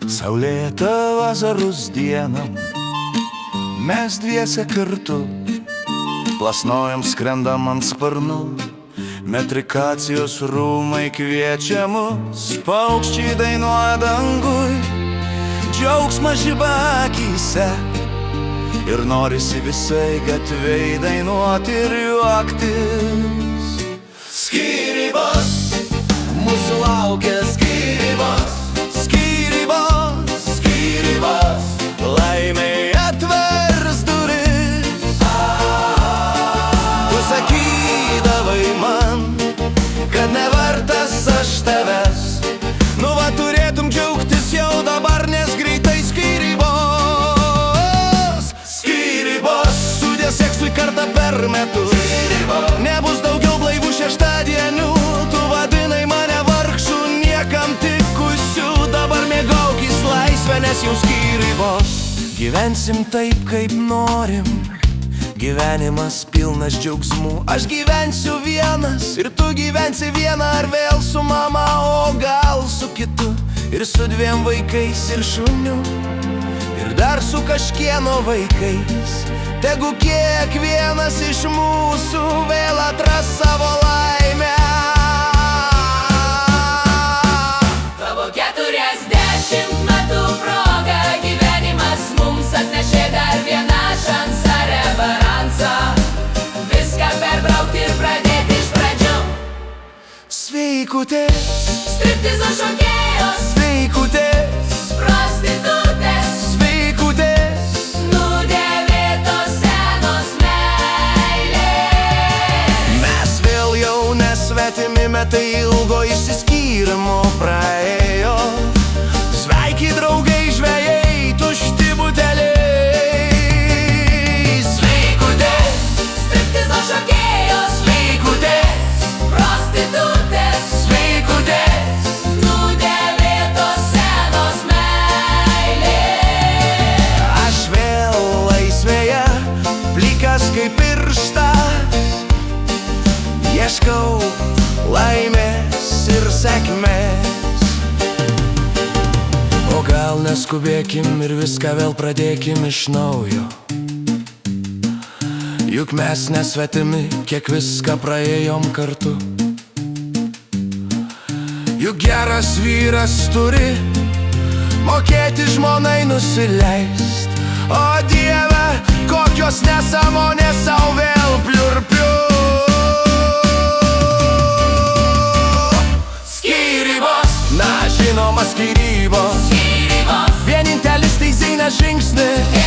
Saulėta vasaros dieną mes dviese kartu plasnojam, skrendam ant sparnų. Metrikacijos rūmai kviečia mus, paukščiai dainuoja dangui, džiaugsmas žiba akyse. Ir norisi visai gatvei dainuoti ir juoktis. Skyrybos, mūsų laukia skyrybos. Skyrybos, skyrybos, laimei atvers duris. Tu sakydavai man, kad nevartas aš tavęs. Nu va, turėtum džiaugtis jau dabar, nes greitai skyrybos. Skyrybos, sudės seksui kartą per metus. Nebus daugiau blaivų šeštadienių. Tu vadinai mane vargšu, niekam tikusiu. Dabar mėgaukis laisvę, nes jau skyrybos. Gyvensim taip, kaip norim. Gyvenimas pilnas džiaugsmų. Aš gyvensiu vienas ir tu gyvensi vieną. Ar vėl su mama, o gal su kitu. Ir su dviem vaikais ir šuniu. Ir dar su kažkieno vaikais. Tegu kiekvienas iš mūsų vėl atras savo laimę. Tavo 40 metų proga gyvenimas mums atnešė dar vieną šansą, reveransą. Viską perbraukti ir pradėti iš pradžių. Sveikutės, Striptizo šokėjos, sveikutės, prostitutės, sveikutės, nudėvėtos senos meilės. mes vėl jau nesvetimi, metai ilgo išsiskyrimo praėjo. Sveiki draugai, žvejai, tušti buteliai. Sveikutės, Striptizo šokėjos, sveikutės, prostitutės, sveikutės, nudėvėtos senos meilės. aš vėl laisvėje, plikas kaip pirštas. Ieškau laimės ir sėkmės. O gal neskubėkim ir viską vėl pradėkim iš naujo. Juk mes nesvetimi, kiek viską praėjom kartu. Juk geras vyras turi mokėti žmonai nusileist. O Dieve, kokios nesąmonės sau vėl pliurpiu. Skyrybos, na žinoma skyrybos. Skyrybos, Vienintelis teisingas žingsnis.